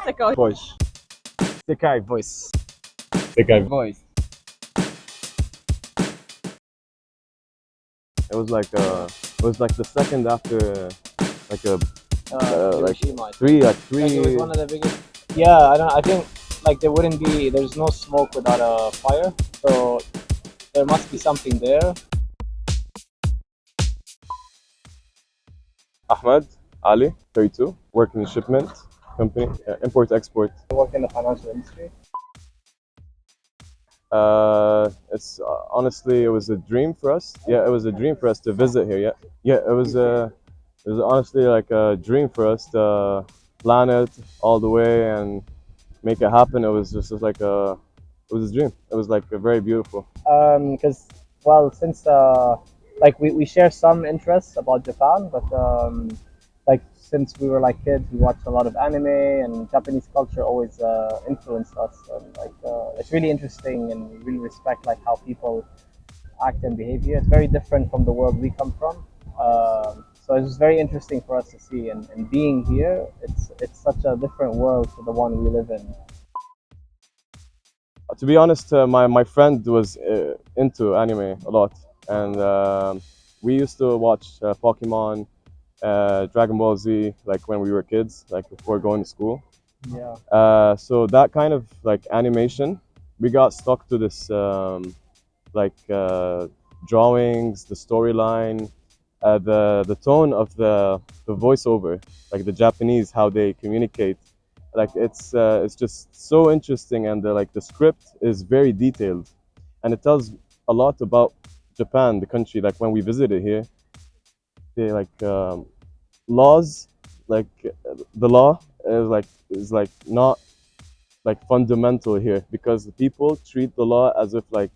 Sekai voice. Sekai voice. Sekai. Voice. It was like the second after like a like Hiroshima. three Like it was one of the biggest. Yeah, I think like there's no smoke without a fire. So there must be something there. Ahmed Ali, 32, working in shipment company, import export. I work in the financial industry. It's honestly, it was a dream for us. Yeah, it was a dream for us to visit here. Yeah, it was honestly like a dream for us to plan it all the way and make it happen. It was like it was a dream. It was like very beautiful. Because since like we share some interests about Japan, but like since we were like kids, we watched a lot of anime, and Japanese culture always influenced us. And like it's really interesting, and we really respect like how people act and behave here. It's very different from the world we come from. So it was very interesting for us to see, and being here, it's such a different world to the one we live in. To be honest, my friend was into anime a lot, and we used to watch Pokemon, Dragon Ball Z, like when we were kids, like before going to school. Yeah. So that kind of like animation, we got stuck to this drawings, the storyline, the tone of the voiceover, like the Japanese, how they communicate. Like it's just so interesting, and the script is very detailed, and it tells a lot about Japan, the country. Like when we visited here, they laws, like the law is not like fundamental here, because the people treat the law as if like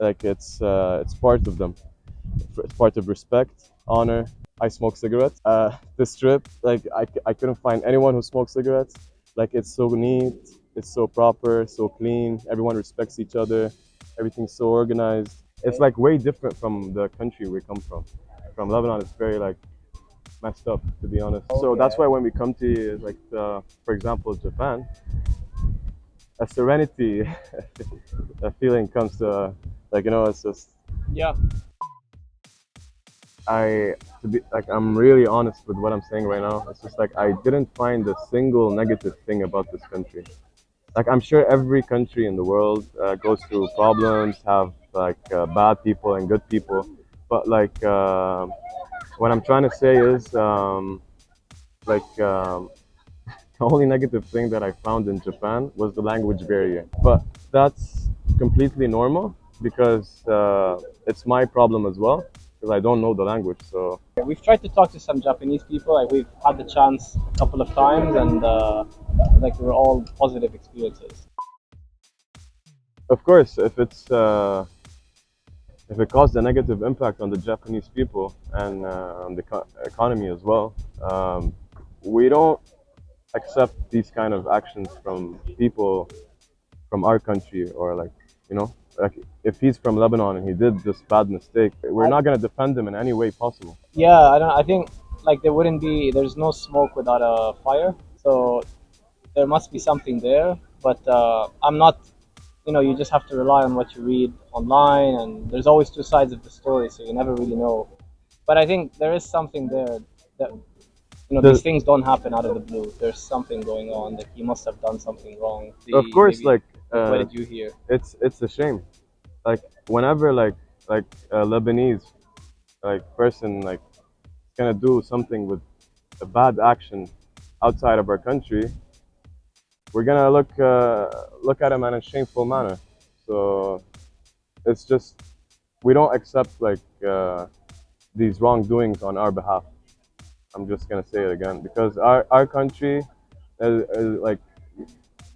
it's part of them. It's part of respect, honor. I smoke cigarettes. This trip, like I couldn't find anyone who smokes cigarettes. Like it's so neat, it's so proper, so clean. Everyone respects each other. Everything's so organized. It's like way different from the country we come from. From Lebanon, it's very like messed up, to be honest. So that's why when we come to like for example, Japan, a serenity, a feeling comes to like, it's just. Yeah. I'm really honest with what I'm saying right now. It's just like I didn't find a single negative thing about this country. Like I'm sure every country in the world goes through problems, have like bad people and good people, but like what I'm trying to say is the only negative thing that I found in Japan was the language barrier. But that's completely normal, because it's my problem as well, because I don't know the language. So We've tried to talk to some Japanese people. Like we've had the chance a couple of times, and like they were all positive experiences. of course, if it caused a negative impact on the Japanese people and on the economy as well, we don't accept these kind of actions from people from our country, or like if he's from Lebanon and he did this bad mistake, we're not going to defend him in any way possible. Yeah, I think like there's no smoke without a fire. So there must be something there. But I'm not. You just have to rely on what you read online, and there's always two sides of the story, so you never really know. But I think there is something there that these things don't happen out of the blue. There's something going on. That you must have done something wrong. Of course, Maybe, like what did you hear? it's a shame. Like whenever like a Lebanese like person like gonna do something with a bad action outside of our country, we're gonna look at him in a shameful manner. So it's just, we don't accept like these wrongdoings on our behalf. I'm just gonna say it again, because our country is like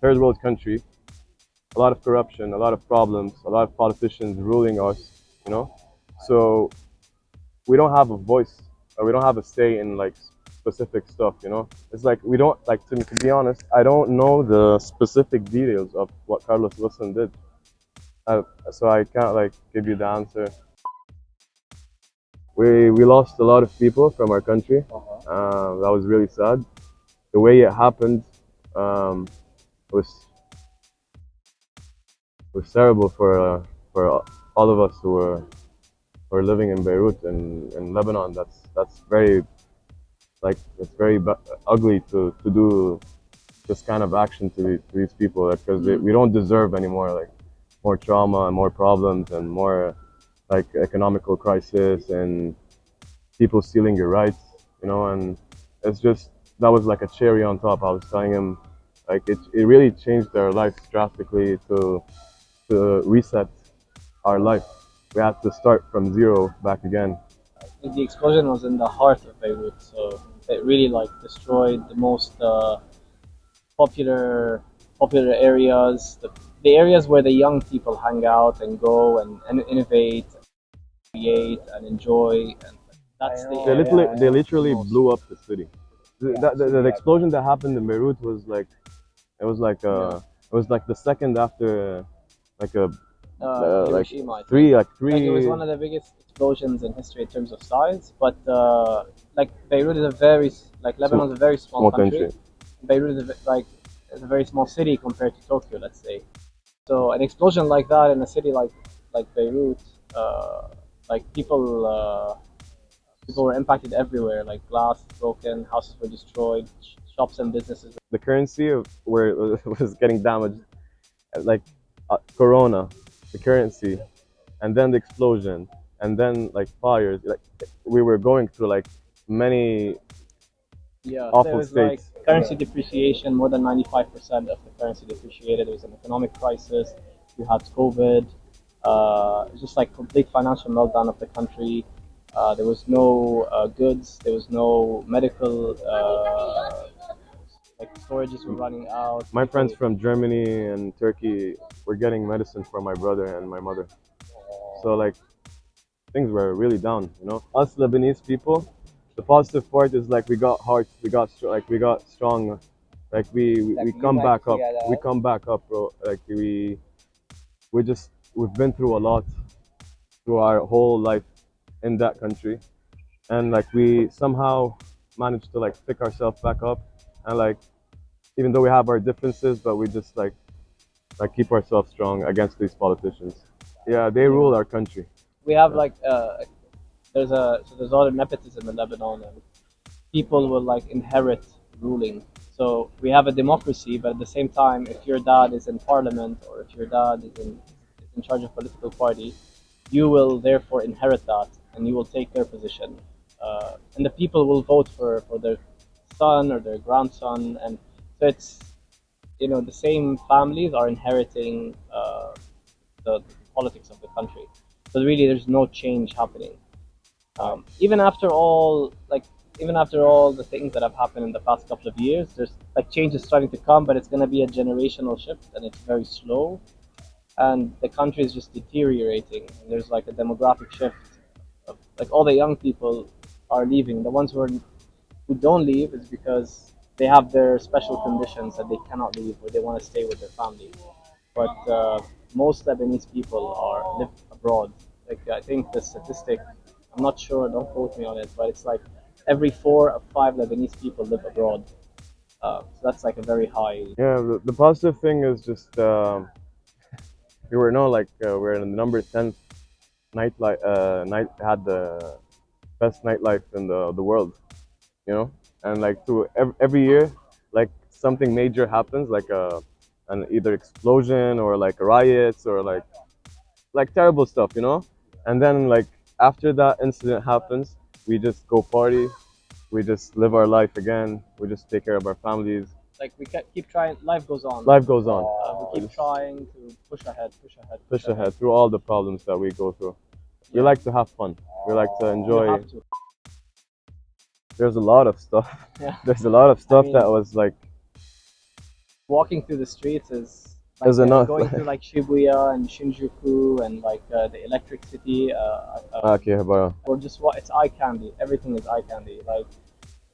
third world country, a lot of corruption, a lot of problems, a lot of politicians ruling us. So we don't have a voice, or we don't have a say in like specific stuff. It's like we don't like, to be honest, I don't know the specific details of what Carlos Wilson did, so I can't like give you the answer. We lost a lot of people from our country. That was really sad. The way it happened, it was terrible for all of us who were living in Beirut and in Lebanon. That's very it's very ugly to do this kind of action to these people, because we don't deserve anymore more trauma and more problems and more economical crisis and people stealing your rights, and it's just that was like a cherry on top. I was telling him it really changed our life drastically to reset our life. We had to start from zero back again. The explosion was in the heart of Beirut, so it really destroyed the most popular areas, the areas where the young people hang out and go and innovate, create and enjoy, and that's the area. They literally blew up the city. The explosion that happened in Beirut was it was the second after Hiroshima, three. It was one of the biggest explosions in history in terms of size, but Beirut is a very Lebanon is a very small country. Beirut is is a very small city compared to Tokyo, let's say. So an explosion like that in a city like Beirut, people were impacted everywhere. Like glass broken, houses were destroyed, shops and businesses. The currency of where it was getting damaged, Corona, the currency, and then the explosion, and then fires. We were going through many awful states. Currency depreciation, more than 95% of the currency depreciated. There was an economic crisis. You had COVID. Just complete financial meltdown of the country. There was no goods. There was no medical. Storages were running out. My friends from Germany and Turkey were getting medicine for my brother and my mother. So things were really down. Us Lebanese people, the positive part is we got hearts, we got strong, we come back up, we come back up, bro. We've been through a lot through our whole life in that country, and we somehow managed to pick ourselves back up, and even though we have our differences, but we just keep ourselves strong against these politicians. Yeah, they rule our country. We have there's a lot of nepotism in Lebanon, and people will inherit ruling. So we have a democracy, but at the same time, if your dad is in parliament or if your dad is in charge of political party, you will therefore inherit that, and you will take their position, and the people will vote for their son or their grandson, and so it's the same families are inheriting the politics of the country. So really, there's no change happening. Even after all the things that have happened in the past couple of years, there's change is starting to come, but it's going to be a generational shift, and it's very slow. And the country is just deteriorating. And there's a demographic shift. All the young people are leaving. The ones who don't leave is because they have their special conditions that they cannot leave, or they want to stay with their family. But most Lebanese people live abroad. I think the statistic, I'm not sure, don't quote me on it, but it's every 4 of 5 Lebanese people live abroad. So that's a very high. Yeah, the positive thing is just we're in the number 10th had the best nightlife in the world, and through every year, something major happens, an either explosion or riots or terrible stuff, and then after that incident happens, we just go party, we just live our life again, we just take care of our families. We keep trying. Life goes on. Life goes on. We keep trying to push ahead through all the problems that we go through. We like to have fun. We like to enjoy. There's a lot of stuff. Yeah. There's a lot of stuff that was walking through the streets is enough. Going through Shibuya and Shinjuku and the Electric City. Or just it's eye candy. Everything is eye candy.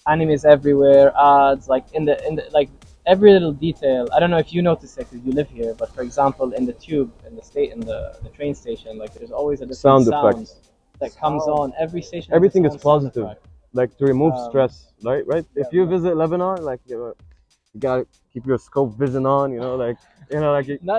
Animes everywhere, ads, in the every little detail. I don't know if you notice it because you live here, but for example, in the tube, in the train station, there's always a different sound effects that comes on every station. Everything is positive, to remove stress, right? If you visit Lebanon, You gotta keep your scope vision on, Not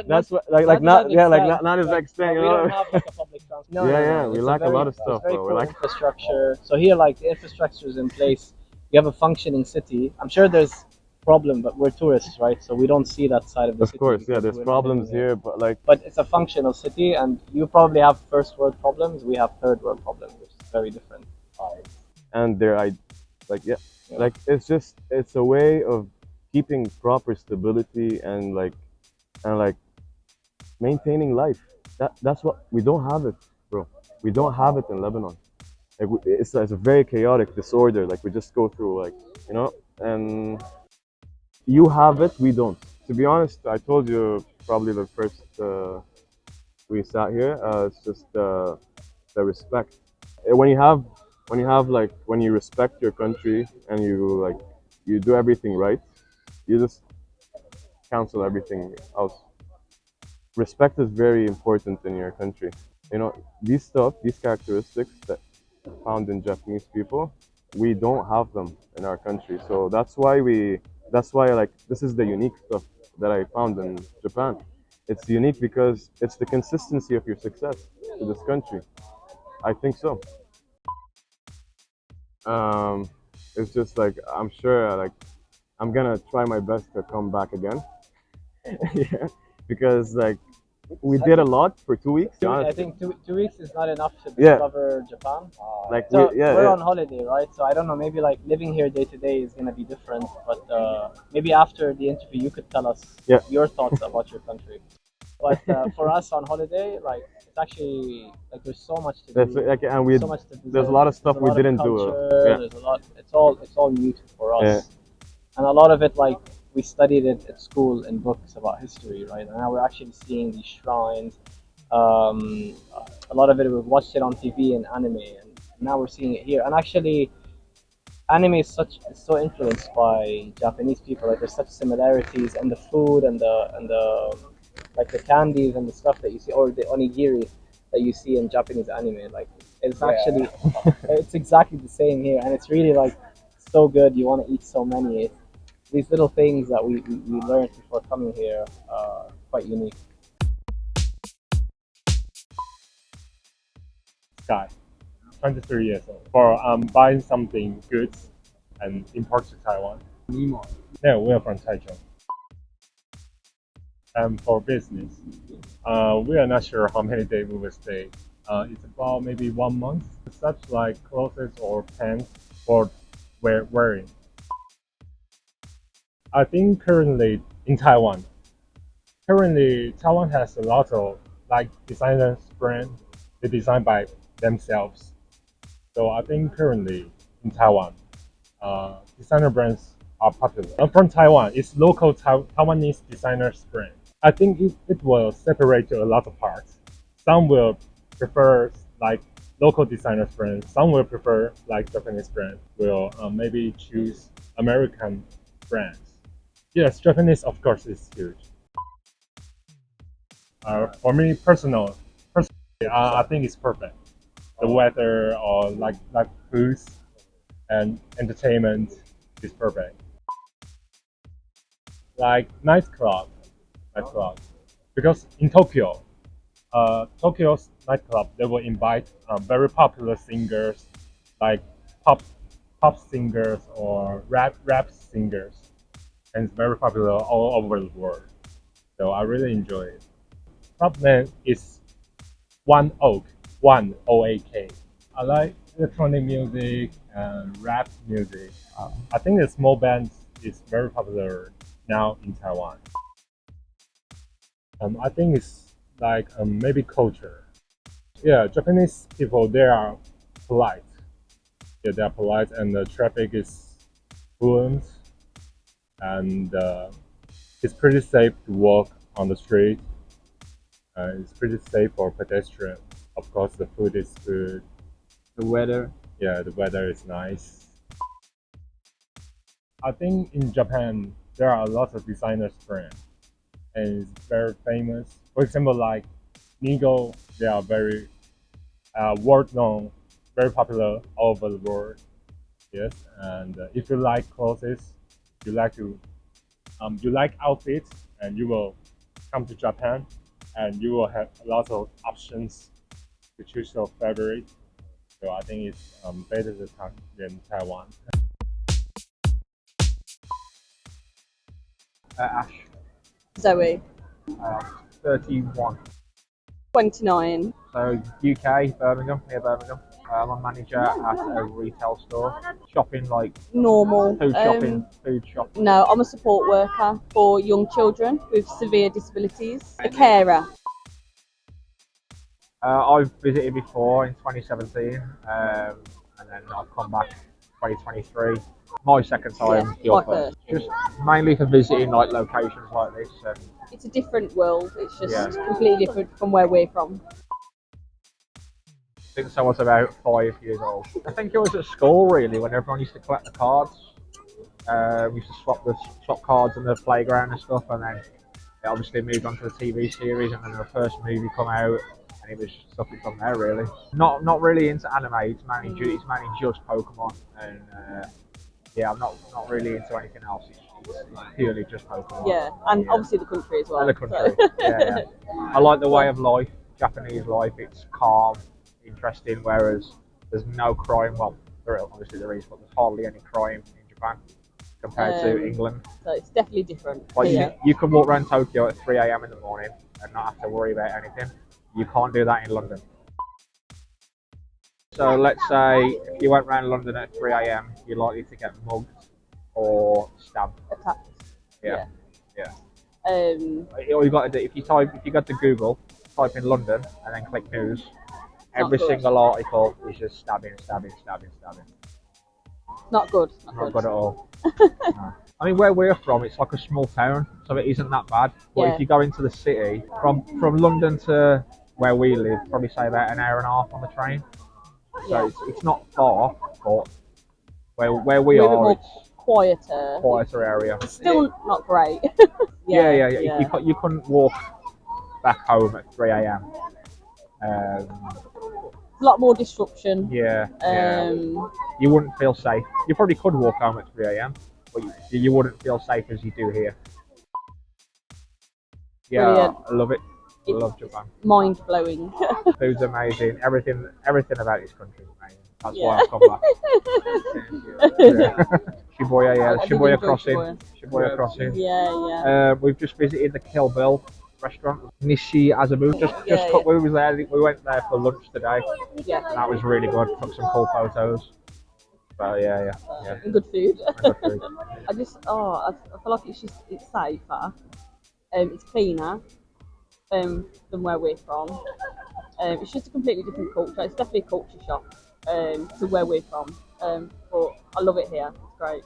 that's what not to that extent. not as Like, extent, we don't have like a public transport. No, Yeah, no, yeah, no. we It's lack a lot of it's stuff, very bro. We cool lack, infrastructure. So here, like the infrastructure is in place. You have a functioning city. I'm sure there's problem, but we're tourists, right? So we don't see that side of the of city course, yeah. because There's we're not living problems here, but like, But it's a functional city, and you probably have first world problems. We have third world problems, which is very different. and like, yeah, Yeah. like it's a way of keeping proper stability and like maintaining life. That's what we don't have it, bro. We don't have it in Lebanon. Like it's a very chaotic disorder. Like we just go through and you have it, we don't. To be honest, I told you probably the first we sat here. It's just the respect. When when you respect your country and you do everything right, you just cancel everything else. Respect is very important in your country. These characteristics that are found in Japanese people, we don't have them in our country. So that's why like this is the unique stuff that I found in Japan. It's unique because it's the consistency of your success to this country. I think so. Um, it's just like I'm sure like I'm gonna try my best to come back again. Yeah, because like we did a lot for 2 weeks. I think two weeks is not enough to Yeah, discover Japan. like So we're yeah. on holiday, right? So I don't know. Maybe like living here day to day is gonna be different. But maybe after the interview, you could tell us Yeah. your thoughts about your country. But for us on holiday, like it's actually like there's so much to That's do. like, and we So much to visit. there's a lot of stuff There's a we lot of didn't do. culture. Yeah, There's a lot. It's all new for us. yeah. And a lot of it like we studied it at school in books about history, right? And now we're actually seeing these shrines. Um, a lot of it we've watched it on TV and anime, and now we're seeing it here. And actually, anime is so influenced by Japanese people. Like there's such similarities in the food and the like the candies and the stuff that you see, or the onigiri that you see in Japanese anime. Like it's actually it's exactly the same here, and it's really like so good. You want to eat so many. These little things that we learned before coming here quite unique. Sky, 23 years old, for buying something goods and import to Taiwan. Nemo. No, we are from Taichung. For business, we are not sure how many days we will stay. It's about maybe 1 month. Such like clothes or pants for wearing. I think currently in Taiwan, Taiwan has a lot of like designers brand. They design by themselves. So I think currently in Taiwan, designer brands are popular. I'm from Taiwan. It's local Taiwanese designers brand. I think it will separate to a lot of parts. Some will prefer like local designers brand. Some will prefer like Japanese brand. Will maybe choose American brands. Yes, Japanese of course is huge. For me personally, I think it's perfect. The weather or like foods and entertainment is perfect. Like nightclub, because in Tokyo, Tokyo's nightclub they will invite very popular singers, like pop pop singers or rap singers, and it's very popular all over the world. So I really enjoy it. Top name is One Oak, One OAK. I like electronic music and rap music. I think the small band is very popular now in Taiwan. I think it's like maybe culture. Yeah, Japanese people they are polite. Yeah, they are polite, and the traffic is fluent, and it's pretty safe to walk on the street. It's pretty safe for pedestrians. Of course, the food is good. The weather. Yeah, the weather is nice. I think in Japan there are a lot of designers brands and it's very famous. For example, like Nigo, they are very world known, very popular all over the world. Yes, and if you like clothes, you like to you like outfits, and you will come to Japan, and you will have a lot of options to choose your favorite. So I think it's better than Taiwan. Ash, Zoe, 31. 29. So UK, Birmingham, near Birmingham. I'm a manager at a retail store. Shopping, like Normal. food shopping. No, I'm a support worker for young children with severe disabilities. A carer. I've visited before in 2017, and then I've come back 2023. My second time, Yeah, my first. Just mainly for visiting like locations like this. And It's a different world. It's just Yeah. completely different from where we're from. since I was about 5 years old, I think it was at school really when everyone used to collect the cards. We used to swap cards in the playground and stuff, and then it obviously moved on to the TV series, and then the first movie come out, and it was stuff from there really. Not really into anime. It's mainly just Pokemon, and yeah, I'm not really into anything else. It's purely just Pokemon. Yeah, and Yeah. obviously the country as well. And the country. Yeah. I like the way of life, Japanese life. It's calm, interesting, whereas there's no crime. Well, obviously there is, but there's hardly any crime in Japan compared to England. So it's definitely different. Like Yeah. you can walk around Tokyo at 3 a.m. in the morning and not have to worry about anything. You can't do that in London. So let's say if you went around London at 3 a.m., you're likely to get mugged or stabbed. Attacked. Yeah. Yeah. All you got to do, if you go to Google, type in London and then click news, every good. single article is just stabbing. Not good. Not good at all. No. I mean, where we're from, it's like a small town, so it isn't that bad. But Yeah. if you go into the city, from London to where we live, probably say about an hour and a half on the train. So Yeah. it's not far, but where we We're a bit are, more it's quieter. quieter area. Still not great. Yeah. You couldn't walk back home at 3 a.m. A lot more disruption. Yeah. Um, You wouldn't feel safe. You probably could walk home at 3 a.m., but you wouldn't feel safe as you do here. Yeah, Brilliant. I love it. I It's- love Japan. Mind blowing. Food's amazing. Everything about this country is amazing. That's Yeah. why I've come back. Yeah. Shibuya, yeah, I did Shibuya enjoy Crossing. Shibuya. Shibuya Crossing. Yeah. We've just visited the Kill Bill restaurant, Nishi Azabu. Yeah. We was there. We went there for lunch today. Yeah. And that was really good. Took some cool photos. But yeah. And good food. Good food. I feel like it's safer. It's cleaner than where we're from. It's just a completely different culture. It's definitely a culture shock to where we're from. But I love it here. It's great.